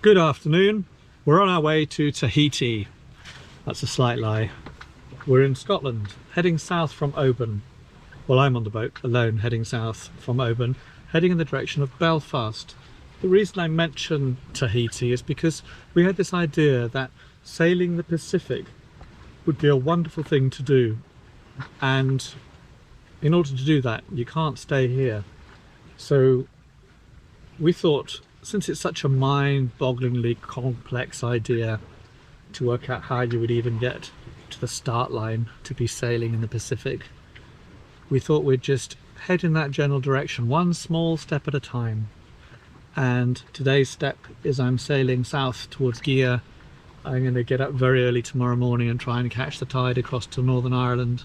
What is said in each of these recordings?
Good afternoon. We're on our way to Tahiti. That's a slight lie. We're in Scotland, heading south from Oban. Well, I'm on the boat alone, heading south from Oban, heading in the direction of Belfast. The reason I mention Tahiti is because we had this idea that sailing the Pacific would be a wonderful thing to do. And in order to do that, you can't stay here. So we thought, since it's such a mind-bogglingly complex idea to work out how you would even get to the start line to be sailing in the Pacific, we thought we'd just head in that general direction, one small step at a time. And today's step is I'm sailing south towards Gia. I'm going to get up very early tomorrow morning and try and catch the tide across to Northern Ireland.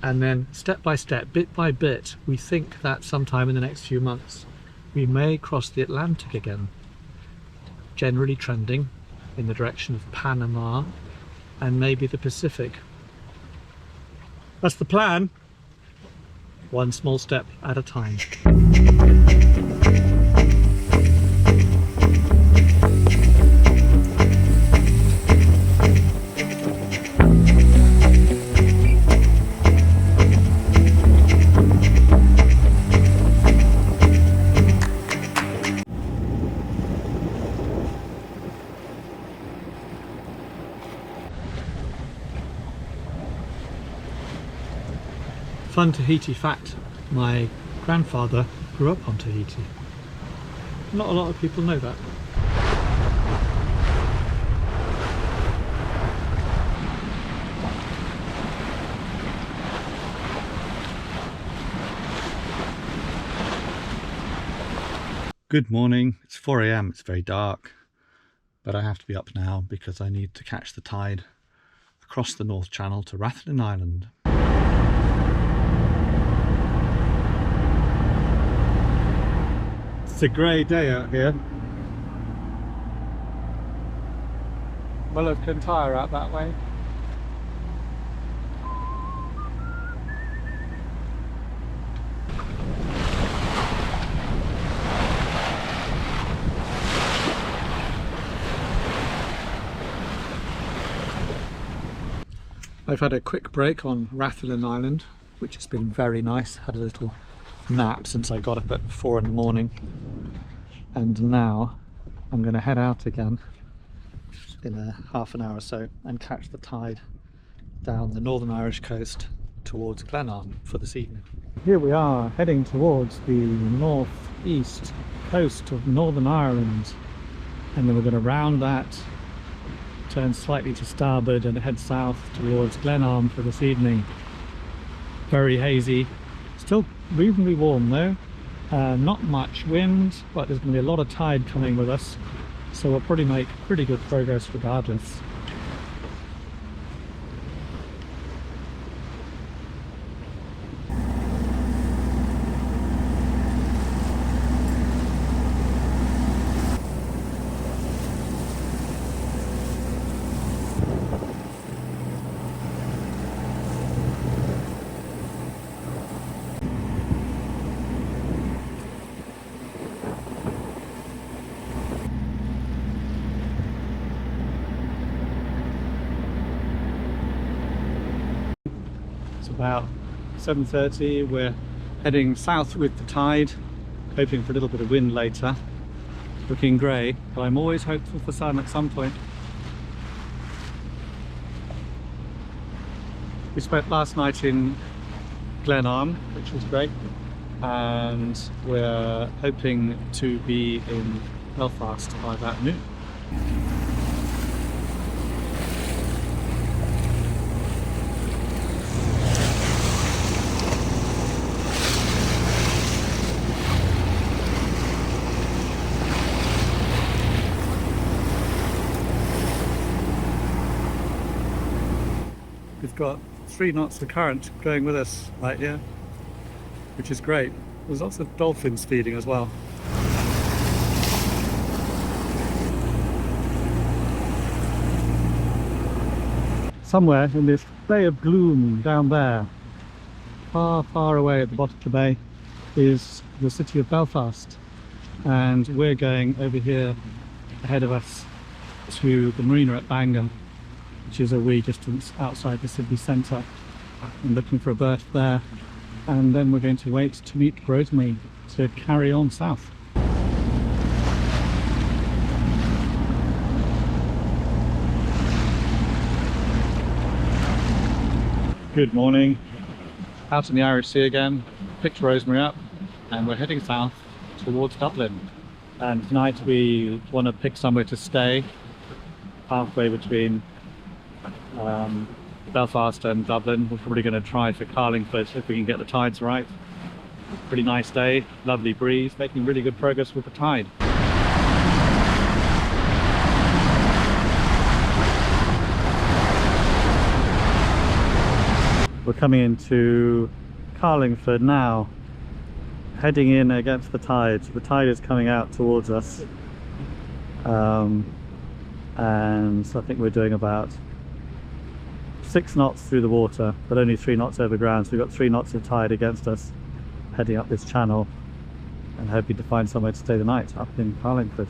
And then step by step, bit by bit, we think that sometime in the next few months we may cross the Atlantic again, generally trending in the direction of Panama and maybe the Pacific. That's the plan, one small step at a time. Fun Tahiti fact, my grandfather grew up on Tahiti. Not a lot of people know that. Good morning, it's 4 AM, it's very dark, but I have to be up now because I need to catch the tide across the North Channel to Rathlin Island. It's a grey day out here. Well, of Kintyre out that way. I've had a quick break on Rathlin Island, which has been very nice. Had a little nap since I got up at 4 in the morning, and now I'm going to head out again in a half an hour or so and catch the tide down the Northern Irish coast towards Glenarm for this evening. Here we are heading towards the northeast coast of Northern Ireland, and then we're going to round that, turn slightly to starboard and head south towards Glenarm for this evening. Very hazy, still reasonably warm though, not much wind, but there's going to be a lot of tide coming with us, so we'll probably make pretty good progress regardless. About 7:30, we're heading south with the tide, hoping for a little bit of wind later. Looking grey, but I'm always hopeful for sun at some point. We spent last night in Glenarm, which was great, and we're hoping to be in Belfast by about noon. We've got 3 knots of current going with us right here, which is great. There's lots of dolphins feeding as well. Somewhere in this Bay of Gloom down there, far, far away at the bottom of the bay, is the city of Belfast. And we're going over here ahead of us to the marina at Bangor, which is a wee distance outside the city centre. I'm looking for a berth there, and then we're going to wait to meet Rosemary to carry on south. Good morning. Out in the Irish Sea again, picked Rosemary up, and we're heading south towards Dublin. And tonight we want to pick somewhere to stay halfway between Belfast and Dublin. We're probably going to try for Carlingford if we can get the tides right. Pretty nice day, lovely breeze, making really good progress with the tide. We're coming into Carlingford now, heading in against the tide. So the tide is coming out towards us, and so I think we're doing about 6 knots through the water, but only 3 knots over ground. So we've got 3 knots of tide against us, heading up this channel and hoping to find somewhere to stay the night up in Carlingford.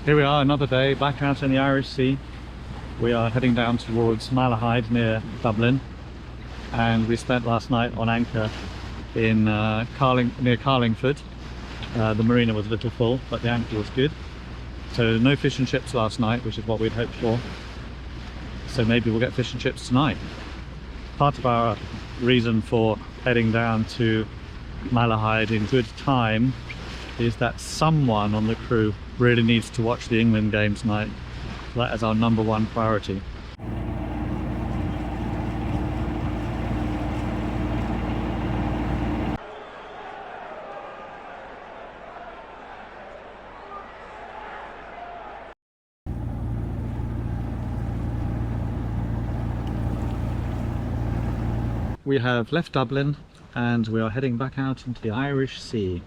Here we are, another day back out in the Irish Sea. We are heading down towards Malahide near Dublin, and we spent last night on anchor in near Carlingford. The marina was a little full, but the anchor was good. So no fish and chips last night, which is what we'd hoped for. So maybe we'll get fish and chips tonight. Part of our reason for heading down to Malahide in good time is that someone on the crew really needs to watch the England game tonight. That is our #1 priority. We have left Dublin and we are heading back out into the Irish Sea,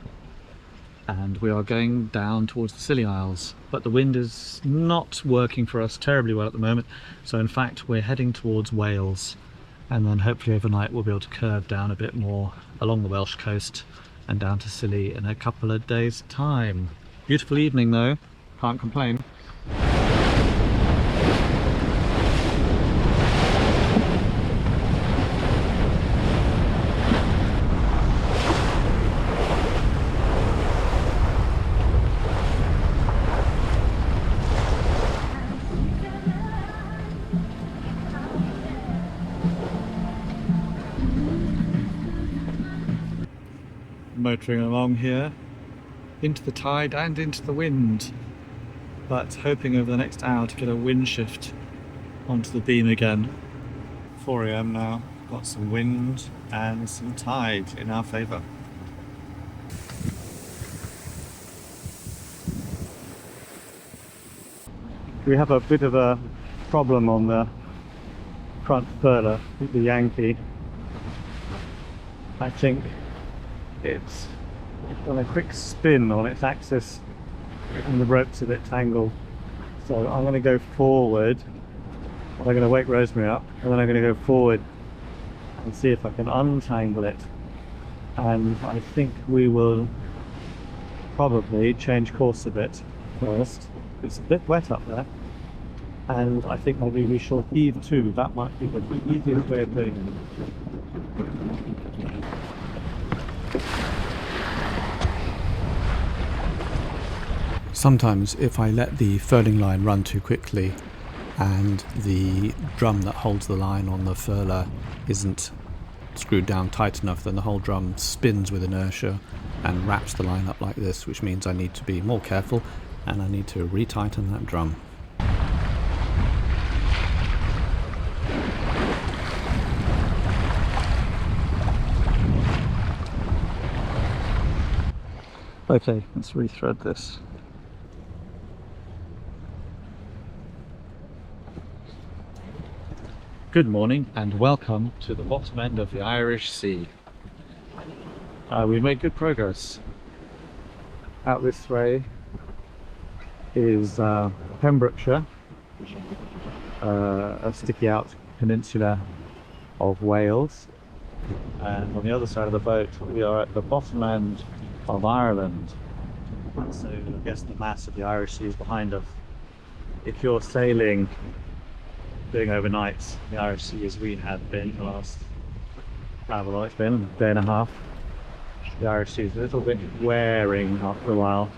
and we are going down towards the Scilly Isles, but the wind is not working for us terribly well at the moment, so in fact we're heading towards Wales, and then hopefully overnight we'll be able to curve down a bit more along the Welsh coast and down to Scilly in a couple of days time. Beautiful evening though, can't complain. Motoring along here into the tide and into the wind, but hoping over the next hour to get a wind shift onto the beam again. 4 AM now, got some wind and some tide in our favour. We have a bit of a problem on the front furler, the Yankee. I think it's done a quick spin on its axis and the rope's a bit tangled. So I'm going to go forward, I'm going to wake Rosemary up, and then I'm going to go forward and see if I can untangle it. And I think we will probably change course a bit first. It's a bit wet up there, and I think maybe we shall heave to. That might be the easiest way of doing it. Sometimes if I let the furling line run too quickly and the drum that holds the line on the furler isn't screwed down tight enough, then the whole drum spins with inertia and wraps the line up like this, which means I need to be more careful and I need to retighten that drum. Okay, let's rethread this. Good morning and welcome to the bottom end of the Irish Sea. We made good progress. Out this way is Pembrokeshire, a sticky out peninsula of Wales, and on the other side of the boat we are at the bottom end of Ireland. So I guess the mass of the Irish Sea is behind us. If you're sailing, doing overnights, the Irish Sea as we had been the last, however long it's been, a day and a half, the Irish Sea is a little bit wearing after a while.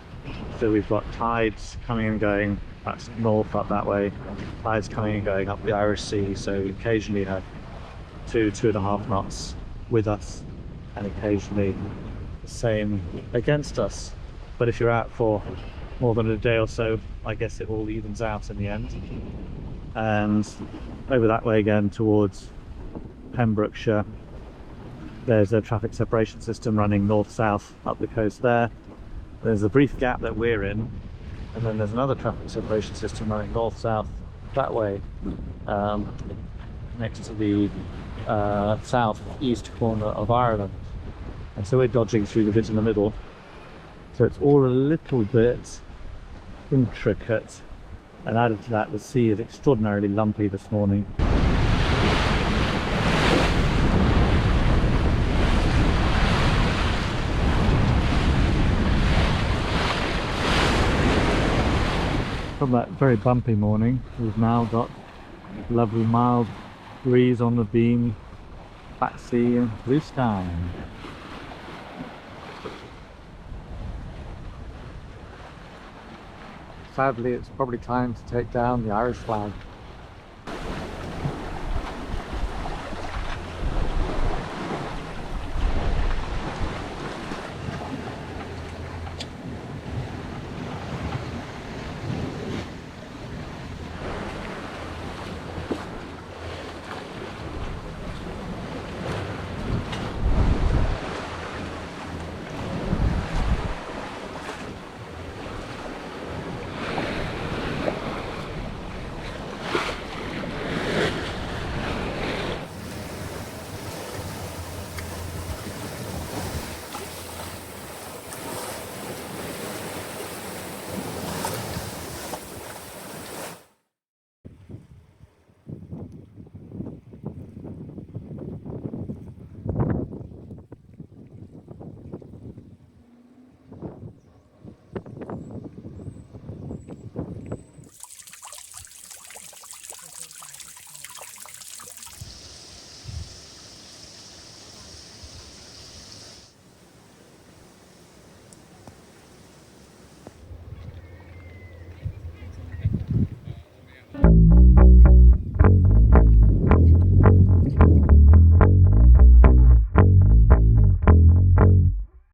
So we've got tides coming and going, that's north up that way, tides coming and going up the Irish Sea, so we occasionally have 2.5 knots with us, and occasionally the same against us. But if you're out for more than a day or so, I guess it all evens out in the end. And over that way again towards Pembrokeshire, there's a traffic separation system running north-south up the coast there. There's a brief gap that we're in, and then there's another traffic separation system running north-south that way, next to the south-east corner of Ireland. And so we're dodging through the bit in the middle. So it's all a little bit intricate, and added to that, the sea is extraordinarily lumpy this morning. From that very bumpy morning, we've now got a lovely mild breeze on the beam, flat sea and blue sky. Sadly, it's probably time to take down the Irish flag.